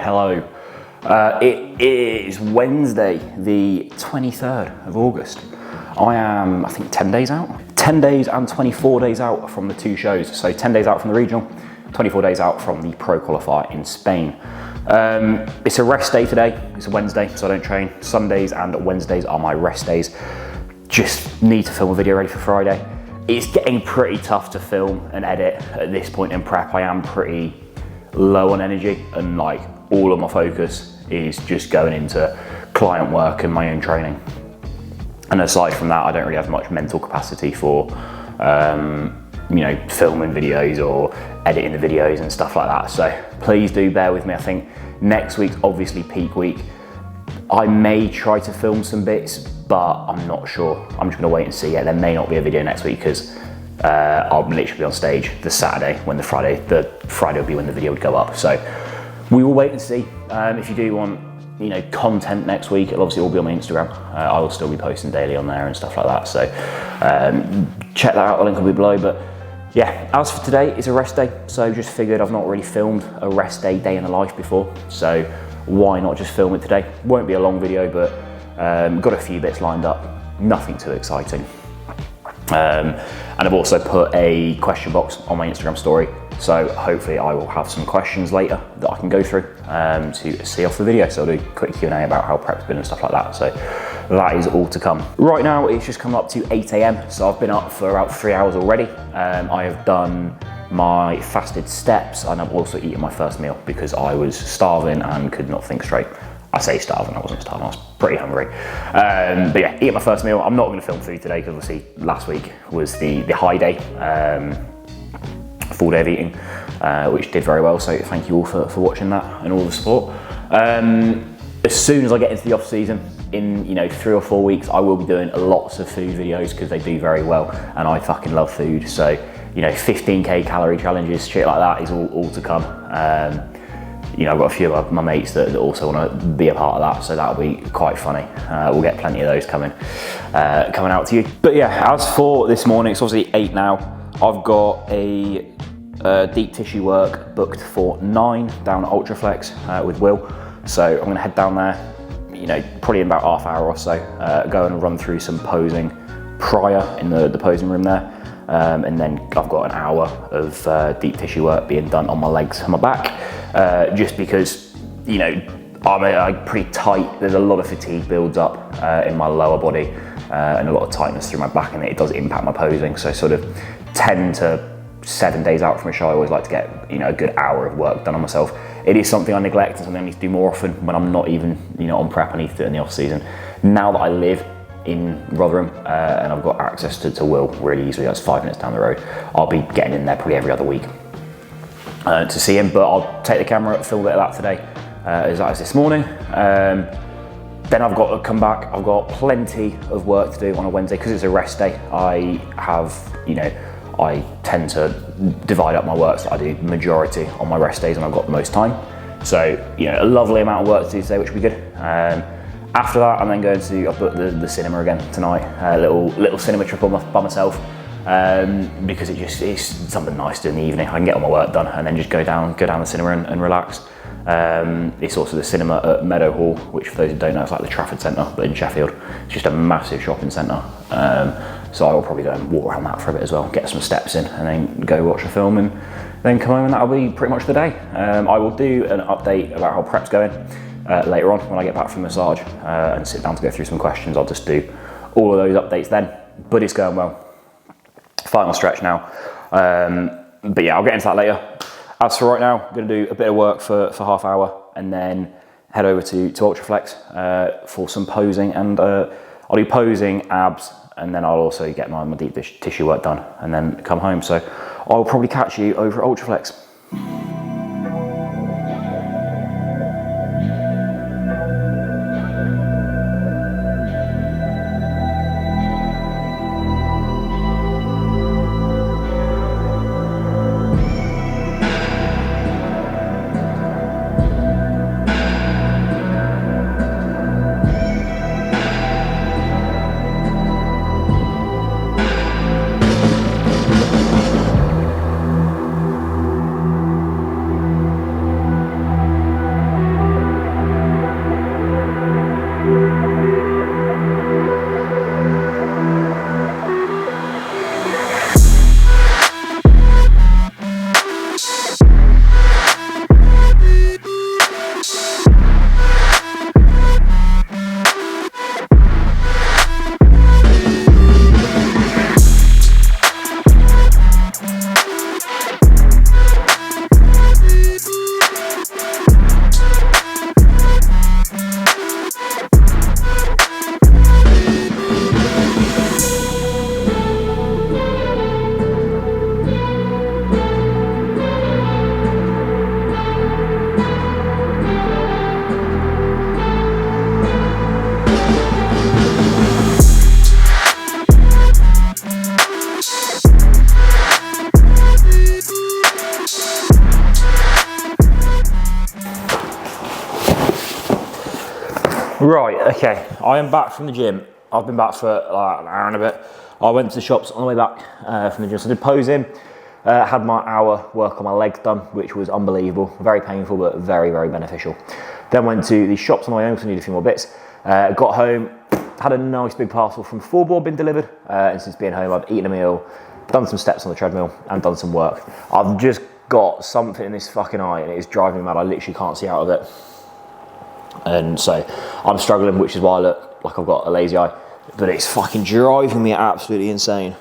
hello. It is Wednesday, the 23rd of August. I am, I think, 10 days out. 10 days and 24 days out from the two shows. So 10 days out from the regional, 24 days out from the Pro Qualifier in Spain. It's a rest day today. It's a Wednesday, so I don't train. Sundays and Wednesdays are my rest days. Just need to film a video ready for Friday. It's getting pretty tough to film and edit at this point in prep. I am pretty low on energy, and like all of my focus is just going into client work and my own training. And aside from that, I don't really have much mental capacity for filming videos or editing the videos and stuff like that. So please do bear with me. I think next week's obviously peak week. I may try to film some bits, but I'm not sure. I'm just gonna wait and see. Yeah, there may not be a video next week because I'll literally be on stage the Saturday when the Friday will be when the video would go up. So we will wait and see. If you do want, content next week, it'll obviously all be on my Instagram. I will still be posting daily on there and stuff like that. So check that out. The link will be below. But yeah, as for today, it's a rest day. So just figured I've not really filmed a rest day in the life before. So why not just film it today? Won't be a long video, but got a few bits lined up. Nothing too exciting. And I've also put a question box on my Instagram story. So hopefully I will have some questions later that I can go through to see off the video. So I'll do a quick Q&A about how prep's been and stuff like that. So that is all to come. Right now it's just come up to 8 AM. So I've been up for about 3 hours already. I have done my fasted steps and I've also eaten my first meal because I was starving and could not think straight. I say starving, I wasn't starving, I was pretty hungry. But yeah, eating my first meal. I'm not gonna film food today because obviously last week was the high day, full day of eating, which did very well. So thank you all for watching that and all the support. As soon as I get into the off season, in 3 or 4 weeks, I will be doing lots of food videos because they do very well and I fucking love food. So 15k calorie challenges, shit like that is all to come. I've got a few of my mates that also want to be a part of that, so that'll be quite funny. We'll get plenty of those coming out to you. But yeah, as for this morning, it's obviously 8 now. I've got a deep tissue work booked for 9 down at Ultraflex with Will. So I'm going to head down there, probably in about half hour or so, go and run through some posing prior in the posing room there. And then I've got an hour of deep tissue work being done on my legs and my back, just because, I'm pretty tight. There's a lot of fatigue builds up in my lower body and a lot of tightness through my back, and it does impact my posing. So sort of 10 to 7 days out from a show, I always like to get a good hour of work done on myself. It is something I neglect and something I need to do more often when I'm not even on prep. I need to do it in the off season. Now that I live in Rotherham and I've got access to Will really easily, that's 5 minutes down the road, I'll be getting in there probably every other week to see him. But I'll take the camera, film a bit of that today, as that is this morning. Then I've got to come back. I've got plenty of work to do on a Wednesday because it's a rest day. I tend to divide up my work so I do majority on my rest days and I've got the most time. So a lovely amount of work to do today, which will be good. After that, I'm then going to, I've booked the cinema again tonight, a little cinema trip by myself, because it's something nice to do in the evening. I can get all my work done and then just go down the cinema and relax. It's also the cinema at Meadow Hall, which for those who don't know, it's like the Trafford Centre, but in Sheffield. It's just a massive shopping centre. So I will probably go and walk around that for a bit as well, get some steps in and then go watch a film and then come home, and that'll be pretty much the day. I will do an update about how prep's going later on when I get back from massage and sit down to go through some questions. I'll just do all of those updates then, but it's going well. Final stretch now. But yeah, I'll get into that later. As for right now, I'm going to do a bit of work for half hour and then head over to Ultraflex for some posing, and I'll do posing, abs, and then I'll also get my deep tissue work done and then come home. So I'll probably catch you over at Ultraflex. Right, okay, I am back from the gym. I've been back for like an hour and a bit. I went to the shops on the way back from the gym, so I did posing, had my hour work on my legs done, which was unbelievable, very painful, but very, very beneficial. Then went to the shops on my own because I needed a few more bits. Got home, had a nice big parcel from Fullboard been delivered, and since being home, I've eaten a meal, done some steps on the treadmill, and done some work. I've just got something in this fucking eye, and it is driving me mad. I literally can't see out of it. And so I'm struggling, which is why I look like I've got a lazy eye, but it's fucking driving me absolutely insane.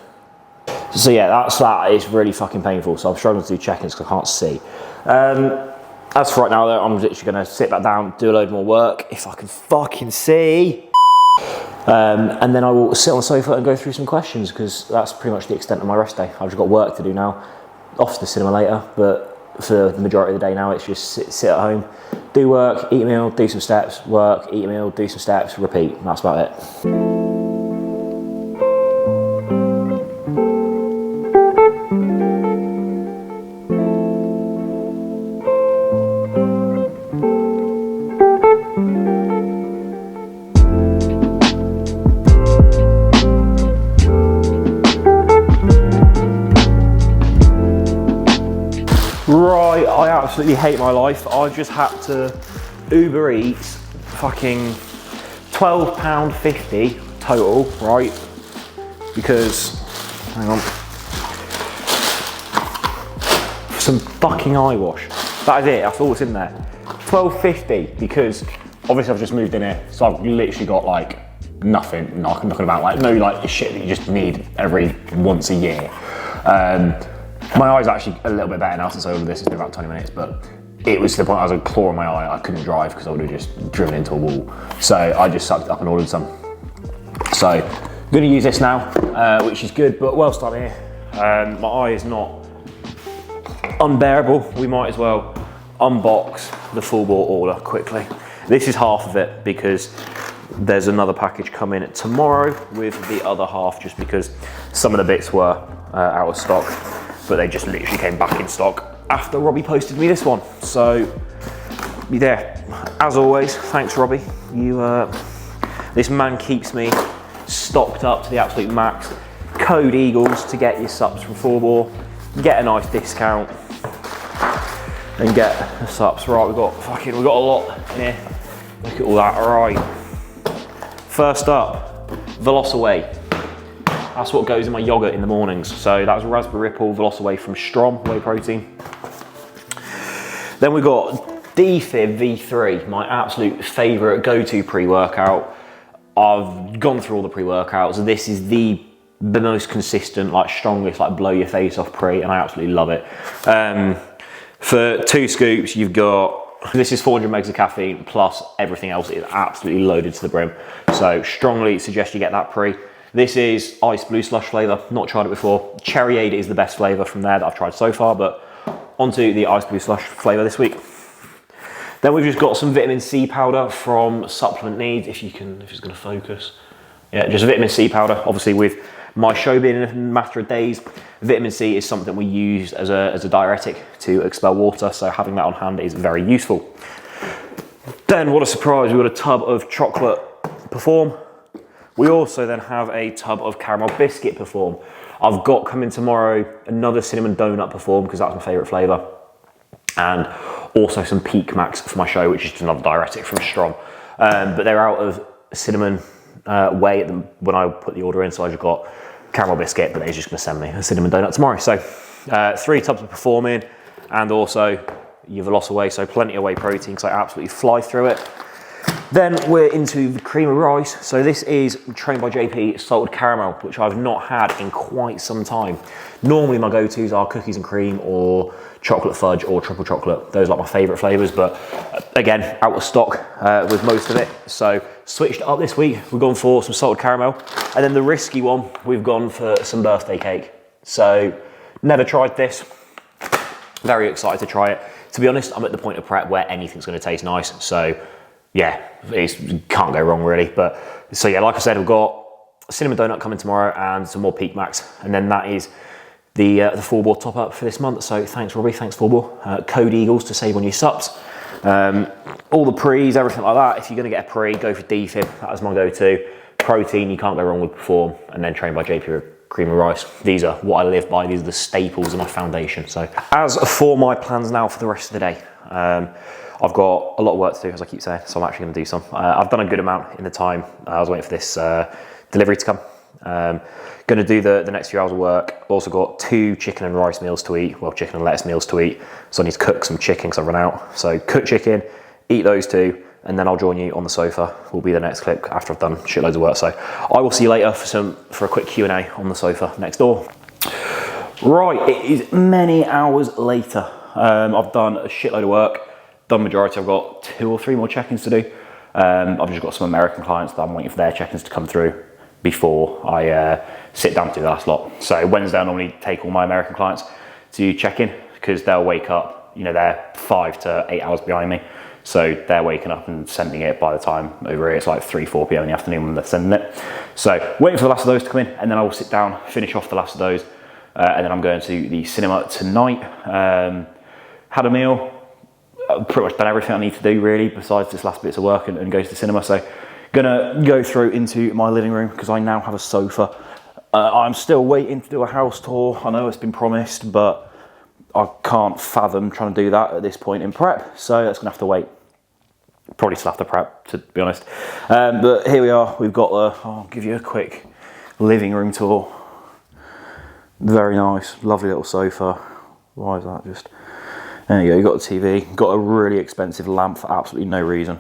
So yeah, that is really fucking painful. So I'm struggling to do check-ins because I can't see. As for right now though, I'm literally gonna sit back down, do a load more work, if I can fucking see. And then I will sit on the sofa and go through some questions, because that's pretty much the extent of my rest day. I've just got work to do now, off to the cinema later, but for the majority of the day now, it's just sit at home, do work, eat a meal, do some steps, work, eat a meal, do some steps, repeat. And that's about it. Right, I absolutely hate my life. I just had to Uber Eats fucking £12.50 total, right? Because, hang on, some fucking eye wash. That is it, that's all that's in there. £12.50 because obviously I've just moved in here, so I've literally got like nothing, knocking about, like no like shit that you just need every once a year. My eye's actually a little bit better now since I ordered this. It's been about 20 minutes, but it was to the point I was clawing my eye. I couldn't drive because I would have just driven into a wall. So I just sucked it up and ordered some. So I'm gonna use this now, which is good, but whilst I'm here, my eye is not unbearable. We might as well unbox the Fullboard order quickly. This is half of it because there's another package coming tomorrow with the other half, just because some of the bits were out of stock, but they just literally came back in stock after Robbie posted me this one. So yeah, as always, thanks Robbie. This man keeps me stocked up to the absolute max. Code Eagles to get your subs from Fullboard, get a nice discount and get the subs. Right, we've got a lot in here. Look at all that. All right, first up, Velocaway. That's what goes in my yogurt in the mornings. So that was Raspberry Ripple Velocaway from Strom Whey Protein. Then we've got DFib V3, my absolute favorite go-to pre-workout. I've gone through all the pre-workouts. This is the most consistent, like strongest, like blow your face off pre, and I absolutely love it. For 2 scoops, you've got, this is 400 megs of caffeine plus everything else is absolutely loaded to the brim. So strongly suggest you get that pre. This is Ice Blue Slush flavour, not tried it before. Cherryade is the best flavour from there that I've tried so far, but onto the Ice Blue Slush flavour this week. Then we've just got some vitamin C powder from Supplement Needs, if it's gonna focus. Yeah, just vitamin C powder. Obviously with my show being in a matter of days, vitamin C is something we use as a diuretic to expel water, so having that on hand is very useful. Then, what a surprise, we've got a tub of chocolate Perform. We also then have a tub of caramel biscuit Perform. I've got coming tomorrow another cinnamon donut Perform because that's my favourite flavour. And also some Peak Max for my show, which is just another diuretic from Strom. But they're out of cinnamon whey when I put the order in, so I just got caramel biscuit, but they're just going to send me a cinnamon donut tomorrow. So 3 tubs of Perform in, and also your Velocaway, so plenty of whey protein, because I absolutely fly through it. Then we're into the cream of rice. So this is Trained by JP salted caramel, which I've not had in quite some time. Normally my go-tos are cookies and cream or chocolate fudge or triple chocolate. Those are like my favorite flavors, but again, out of stock with most of it. So switched up this week. We've gone for some salted caramel. And then the risky one, we've gone for some birthday cake. So never tried this. Very excited to try it. To be honest, I'm at the point of prep where anything's gonna taste nice. So yeah, it can't go wrong really. But so yeah, like I said, we've got a cinnamon donut coming tomorrow and some more Peak Max. And then that is the Fullboard top up for this month. So thanks Robbie, thanks Fullboard. Code Eagles to save on your subs. All the pre's, everything like that. If you're going to get a pre, go for defib. That is my go-to. Protein, you can't go wrong with Perform, and then train by JP Cream and Rice. These are what I live by. These are the staples of my foundation. So as for my plans now for the rest of the day, I've got a lot of work to do, as I keep saying, so I'm actually going to do some. I've done a good amount in the time. I was waiting for this delivery to come. Going to do the next few hours of work. Also got 2 chicken and rice meals to eat, well, chicken and lettuce meals to eat. So I need to cook some chicken because I've run out. So cook chicken, eat those 2, and then I'll join you on the sofa. Will be the next clip after I've done shitloads of work. So I will see you later for a quick Q&A on the sofa next door. Right, it is many hours later. I've done a shitload of work. Done majority. I've got 2 or 3 more check-ins to do. I've just got some American clients that I'm waiting for their check-ins to come through before I sit down to do the last lot. So Wednesday I normally take all my American clients to check in because they'll wake up, you know, they're 5 to 8 hours behind me. So they're waking up and sending it by the time over here it's like 3, 4 p.m. in the afternoon when they're sending it. So waiting for the last of those to come in, and then I will sit down, finish off the last of those, and then I'm going to the cinema tonight. Had a meal, pretty much done everything I need to do really besides this last bits of work and go to the cinema. So gonna go through into my living room because I now have a sofa. I'm still waiting to do a house tour. I know it's been promised, but I can't fathom trying to do that at this point in prep, so that's gonna have to wait. Probably still have to prep, to be honest. But here we are. We've got I'll give you a quick living room tour. Very nice, lovely little sofa. Why is that just? There you go, you've got the TV, got a really expensive lamp for absolutely no reason.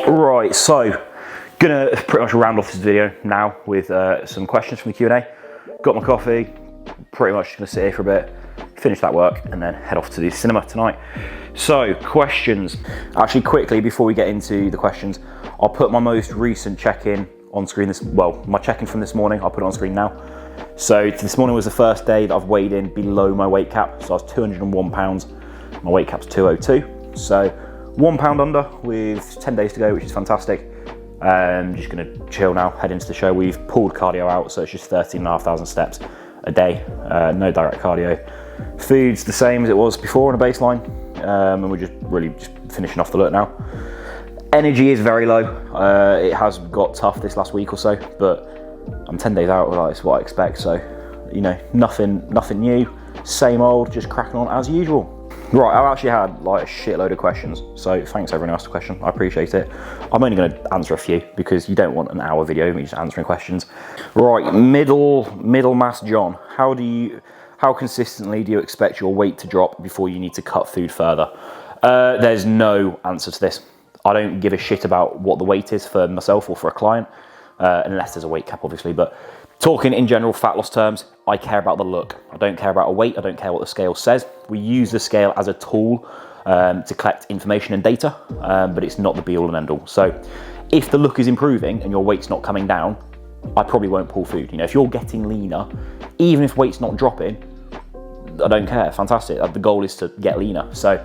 Right, so gonna pretty much round off this video now with some questions from the Q&A. Got my coffee, pretty much gonna sit here for a bit, finish that work, and then head off to the cinema tonight. So, questions. Actually, quickly, before we get into the questions, I'll put my most recent check-in on screen my check-in from this morning, I'll put it on screen now. So this morning was the first day that I've weighed in below my weight cap. So I was 201 pounds, my weight cap's 202. So 1 pound under with 10 days to go, which is fantastic. Just gonna chill now, head into the show. We've pulled cardio out, so it's just 13,500 steps a day, no direct cardio. Food's the same as it was before on a baseline, and we're just really just finishing off the look now. Energy is very low. It has got tough this last week or so, but I'm 10 days out, like, it's what I expect. So, you know, nothing new, same old, just cracking on as usual. Right, I've actually had like a shitload of questions, so thanks everyone who asked a question, I appreciate it. I'm only going to answer a few because you don't want an hour video of me just answering questions. Right, middle mass John, how consistently do you expect your weight to drop before you need to cut food further? There's no answer to this. I don't give a shit about what the weight is for myself or for a client, unless there's a weight cap, obviously. But talking in general fat loss terms, I care about the look. I don't care about a weight. I don't care what the scale says. We use the scale as a tool to collect information and data, but it's not the be all and end all. So if the look is improving and your weight's not coming down, I probably won't pull food. You know, if you're getting leaner, even if weight's not dropping, I don't care. Fantastic. The goal is to get leaner. So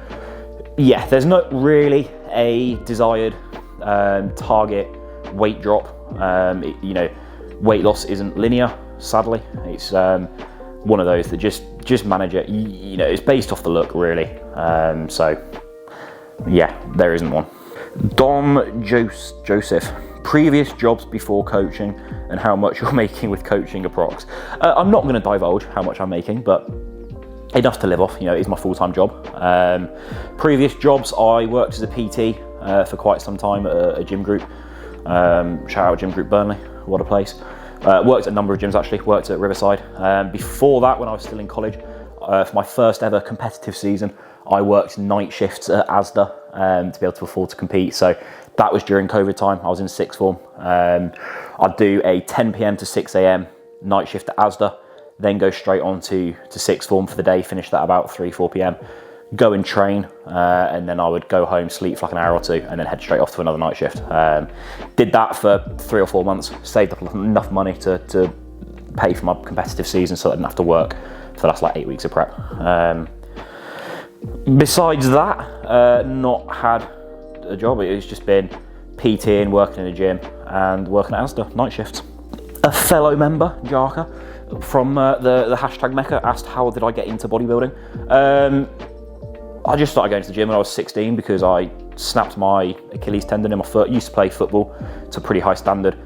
yeah, there's not really a desired target weight drop. You know, weight loss isn't linear, sadly. It's one of those that just manage it. You know, it's based off the look, really. So yeah, there isn't one. Dom Joseph, previous jobs before coaching and how much you're making with coaching approx. I'm not going to divulge how much I'm making, but enough to live off. You know, it is my full-time job. Previous jobs, I worked as a PT for quite some time at a gym group. Shout out Gym Group Burnley, what a place. Worked at a number of gyms actually, worked at Riverside. Before that, when I was still in college, for my first ever competitive season, I worked night shifts at Asda to be able to afford to compete. So that was during COVID time. I was in sixth form. I'd do a 10 p.m. to 6 a.m. night shift at Asda, then go straight on to sixth form for the day, finish that about 3-4 p.m, go and train, and then I would go home, sleep for like an hour or two, and then head straight off to another night shift. Did that for 3 or 4 months, saved up enough money to pay for my competitive season so I didn't have to work for the last like 8 weeks of prep. Besides that, not had a job. It's just been PTing, working in a gym, and working at Asda, night shifts. A fellow member, Jarka, from the hashtag Mecca asked how did I get into bodybuilding. I just started going to the gym when I was 16 because I snapped my Achilles tendon in my foot. Used to play football to a pretty high standard,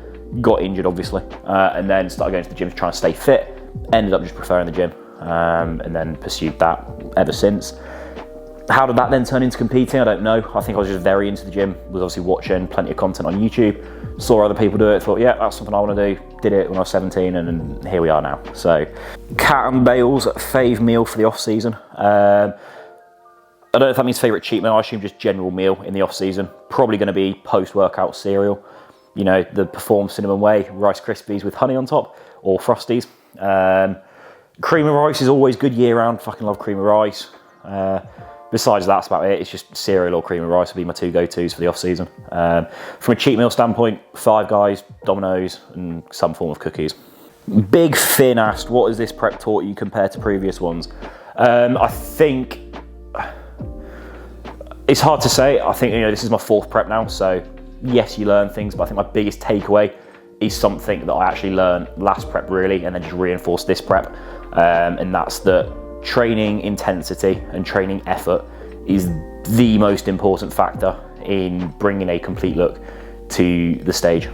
got injured obviously, and then started going to the gym to try and stay fit. Ended up just preferring the gym, and then pursued that ever since. How did that then turn into competing? I don't know. I think I was just very into the gym, was obviously watching plenty of content on YouTube, saw other people do it, thought, yeah, that's something I want to do. Did it when I was 17, and here we are now. So, Cat and Bale's fave meal for the off season. I don't know if that means favourite cheat meal. I assume just general meal in the off season. Probably going to be post-workout cereal. You know, the Perform Cinnamon Whey, Rice Krispies with honey on top, or Frosties. Cream of rice is always good year round. Fucking love cream of rice. Besides that, that's about it. It's just cereal or cream of rice would be my two go-tos for the off-season. From a cheat meal standpoint, Five Guys, Domino's, and some form of cookies. Big Finn asked, what has this prep taught you compared to previous ones? I think it's hard to say. I think, you know, this is my fourth prep now, so yes, you learn things, but I think my biggest takeaway is something that I actually learned last prep really, and then just reinforced this prep, and that's that training intensity and training effort is the most important factor in bringing a complete look to the stage,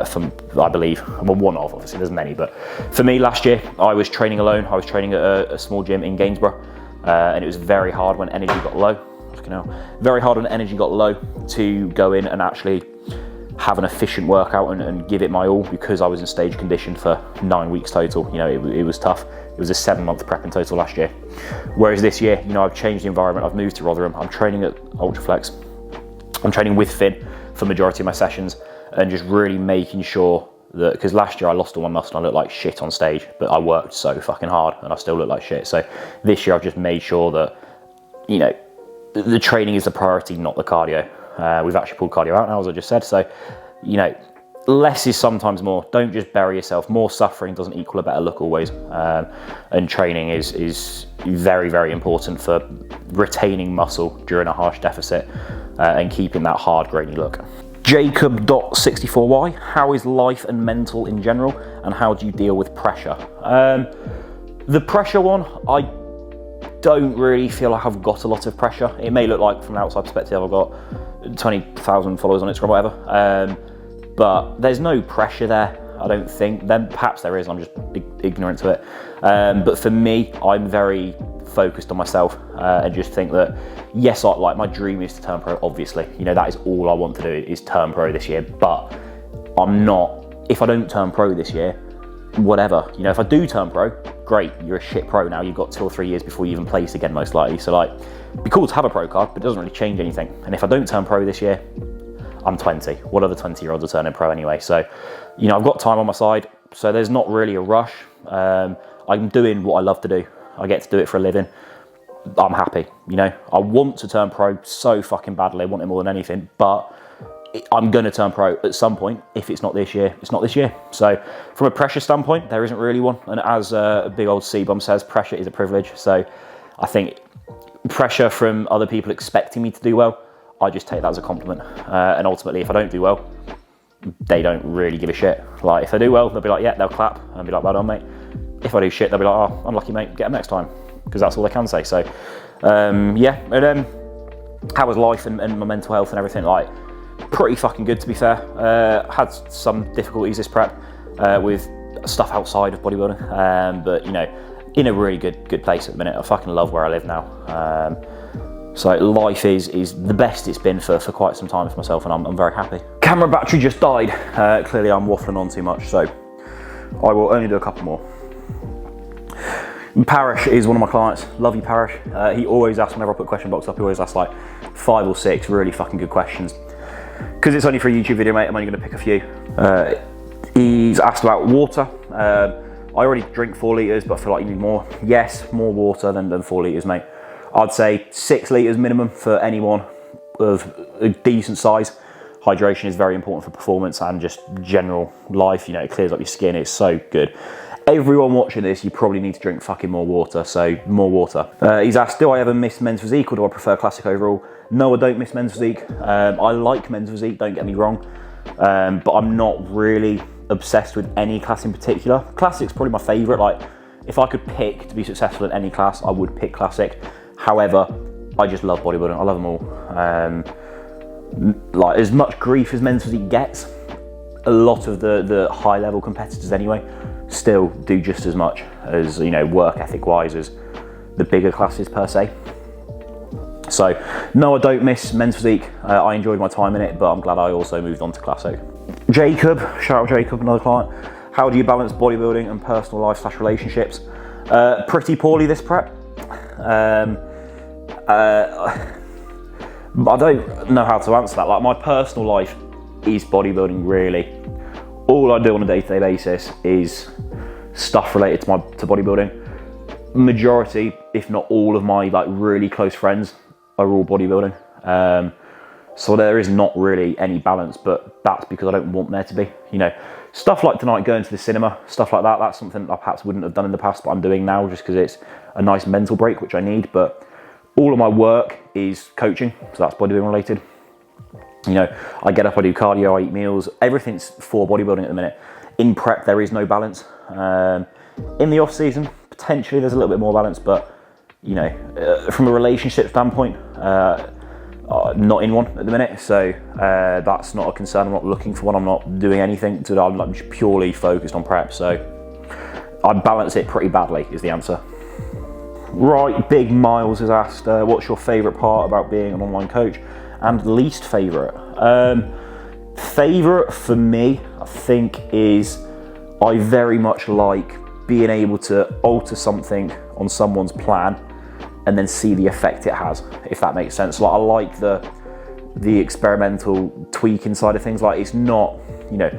from, I believe, well, one of, obviously there's many, but for me last year, I was training alone. I was training at a small gym in Gainsborough, and it was very hard when energy got low. Very hard when energy got low to go in and actually have an efficient workout and give it my all, because I was in stage condition for 9 weeks total. You know, it was tough. It was a 7-month prep in total last year. Whereas this year, you know, I've changed the environment. I've moved to Rotherham. I'm training at Ultraflex. I'm training with Finn for the majority of my sessions, and just really making sure that, because last year I lost all my muscle and I looked like shit on stage, but I worked so fucking hard and I still look like shit. So this year I've just made sure that, you know, the training is the priority, not the cardio. We've actually pulled cardio out now, as I just said. So, you know, less is sometimes more. Don't just bury yourself. More suffering doesn't equal a better look always. And training is very, very important for retaining muscle during a harsh deficit, and keeping that hard, grainy look. Jacob.64y, how is life and mental in general, and how do you deal with pressure? The pressure one, I don't really feel like I've got a lot of pressure. It may look like from an outside perspective I've got 20,000 followers on Instagram or whatever, but there's no pressure there, I don't think. Then perhaps there is, I'm just ignorant to it. But for me, I'm very focused on myself, and just think that, yes, like my dream is to turn pro, obviously. You know, that is all I want to do, is turn pro this year, but I'm not, if I don't turn pro this year, whatever. You know, if I do turn pro, great, you're a shit pro now, you've got 2 or 3 years before you even place again, most likely. So like, it'd be cool to have a pro card, but it doesn't really change anything. And if I don't turn pro this year, I'm 20. What other 20-year-olds are turning pro anyway? So, you know, I've got time on my side, so there's not really a rush. I'm doing what I love to do. I get to do it for a living. I'm happy, you know. I want to turn pro so fucking badly. I want it more than anything, but I'm going to turn pro at some point. If it's not this year, it's not this year. So from a pressure standpoint, there isn't really one. And as a big old C-Bum says, pressure is a privilege. So I think pressure from other people expecting me to do well, I just take that as a compliment. And ultimately, if I don't do well, they don't really give a shit. Like, if I do well, they'll be like, yeah, they'll clap. And I'll be like, well done, mate. If I do shit, they'll be like, oh, unlucky, mate, get them next time. Because that's all they can say. So, yeah. And how was life and my mental health and everything? Like, pretty fucking good, to be fair. Had some difficulties this prep with stuff outside of bodybuilding, but you know, in a really good place at the minute. I fucking love where I live now. So life is the best it's been for quite some time for myself, and I'm very happy. Camera battery just died. Clearly I'm waffling on too much, so I will only do a couple more. Parish is one of my clients. Love you, Parish. He always asks, whenever I put a question box up, he always asks like 5 or 6 really fucking good questions. Because it's only for a YouTube video, mate, I'm only going to pick a few. He's asked about water. I already drink 4 litres, but I feel like you need more. Yes, more water than 4 litres, mate. I'd say 6 litres minimum for anyone of a decent size. Hydration is very important for performance and just general life. You know, it clears up your skin. It's so good. Everyone watching this, you probably need to drink fucking more water, so more water. He's asked, do I ever miss men's physique, or do I prefer classic overall? No, I don't miss men's physique. I like men's physique, don't get me wrong, but I'm not really obsessed with any class in particular. Classic's probably my favourite. Like, if I could pick to be successful in any class, I would pick Classic. However, I just love bodybuilding. I love them all. Like, as much grief as men's physique gets, a lot of the high level competitors anyway still do just as much as, you know, work ethic wise as the bigger classes per se. So no, I don't miss men's physique. I enjoyed my time in it, but I'm glad I also moved on to Classic. Jacob, shout out Jacob, another client. How do you balance bodybuilding and personal life / relationships? Pretty poorly this prep. I don't know how to answer that. Like, my personal life is bodybuilding really. All I do on a day-to-day basis is stuff related to bodybuilding. Majority, if not all of my like really close friends are all bodybuilding. So there is not really any balance, but that's because I don't want there to be. You know, stuff like tonight, going to the cinema, stuff like that, that's something I perhaps wouldn't have done in the past, but I'm doing now just because it's a nice mental break, which I need. But all of my work is coaching, so that's bodybuilding related. You know, I get up, I do cardio, I eat meals, everything's for bodybuilding at the minute. In prep, there is no balance. In the off season, potentially there's a little bit more balance, but you know, from a relationship standpoint, not in one at the minute, so that's not a concern. I'm not looking for one. I'm not doing anything to. I'm like just purely focused on prep, so I balance it pretty badly is the answer. Right, Big Miles has asked, what's your favourite part about being an online coach, and least favourite? Favourite for me, I think, is I very much like being able to alter something on someone's plan and then see the effect it has, if that makes sense. Like, I like the experimental tweaking side of things. Like, it's not, you know,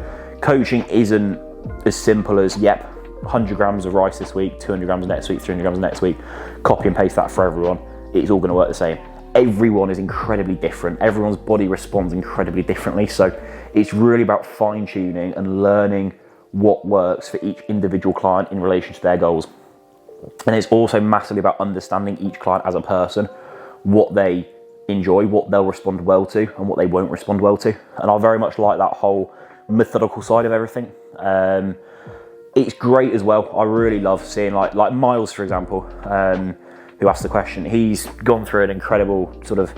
coaching isn't as simple as, yep, 100 grams of rice this week, 200 grams next week, 300 grams next week, copy and paste that for everyone. It's all gonna work the same. Everyone is incredibly different. Everyone's body responds incredibly differently. So it's really about fine tuning and learning what works for each individual client in relation to their goals. And it's also massively about understanding each client as a person, what they enjoy, what they'll respond well to, and what they won't respond well to. And I very much like that whole methodical side of everything. It's great as well. I really love seeing like Miles, for example, who asked the question. He's gone through an incredible sort of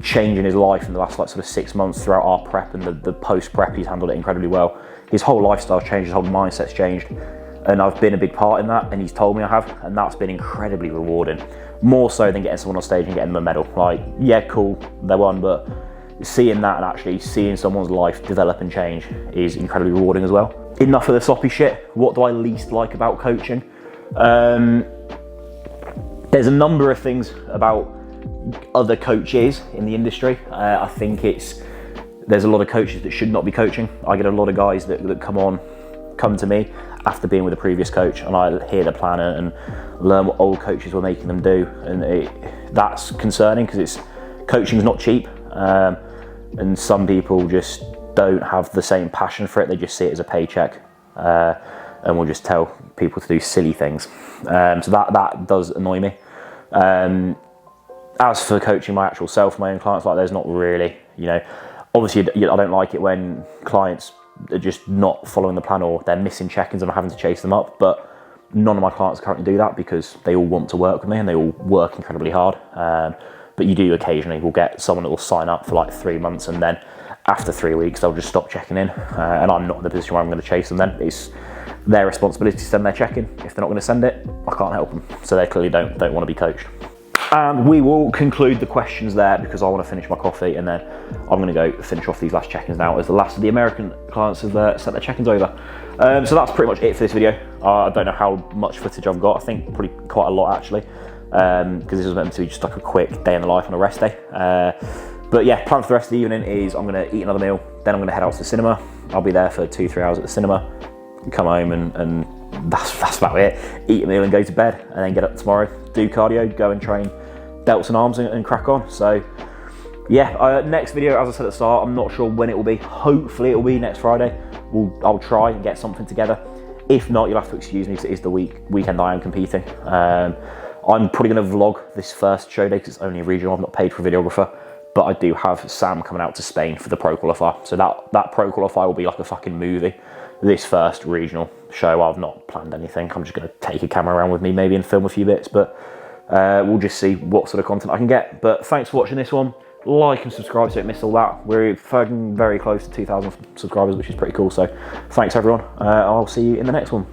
change in his life in the last like sort of 6 months throughout our prep and the post prep. He's handled it incredibly well. His whole lifestyle's changed, his whole mindset's changed, and I've been a big part in that, and he's told me I have, and that's been incredibly rewarding. More so than getting someone on stage and getting them a medal. Like, yeah, cool, they won, but seeing that and actually seeing someone's life develop and change is incredibly rewarding as well. Enough of the soppy shit. What do I least like about coaching? There's a number of things about other coaches in the industry. I think there's a lot of coaches that should not be coaching. I get a lot of guys that come to me after being with a previous coach, and I hear the plan and learn what old coaches were making them do, and that's concerning because coaching's not cheap, and some people just don't have the same passion for it. They just see it as a paycheck, and will just tell people to do silly things. So that does annoy me. As for coaching my actual self, my own clients, like, there's not really, you know, obviously I don't like it when clients are just not following the plan or they're missing check-ins and I'm having to chase them up, but none of my clients currently do that because they all want to work with me and they all work incredibly hard. But you do occasionally will get someone that will sign up for like 3 months and then after 3 weeks they'll just stop checking in, and I'm not in the position where I'm going to chase them then. It's their responsibility to send their check-in. If they're not going to send it, I can't help them. So they clearly don't want to be coached. And we will conclude the questions there because I want to finish my coffee and then I'm going to go finish off these last check-ins now as the last of the American clients have sent their check-ins over. So that's pretty much it for this video. I don't know how much footage I've got. I think probably quite a lot actually, because this was meant to be just like a quick day in the life on a rest day. But yeah, plan for the rest of the evening is I'm going to eat another meal, then I'm going to head out to the cinema. I'll be there for 2-3 hours at the cinema, come home and that's about it. Eat a meal and go to bed, and then get up tomorrow, do cardio, go and train delts and arms and crack on. So yeah, next video, as I said at the start, I'm not sure when it will be. Hopefully it will be next Friday. I'll try and get something together. If not, you'll have to excuse me because it is the weekend I am competing. I'm probably going to vlog this first show day because it's only regional. I've not paid for a videographer, but I do have Sam coming out to Spain for the pro qualifier. So that pro qualifier will be like a fucking movie. this first regional show. I've not planned anything. I'm just going to take a camera around with me maybe and film a few bits, but we'll just see what sort of content I can get. But thanks for watching this one. Like and subscribe so you don't miss all that. We're very close to 2,000 subscribers, which is pretty cool. So thanks everyone. I'll see you in the next one.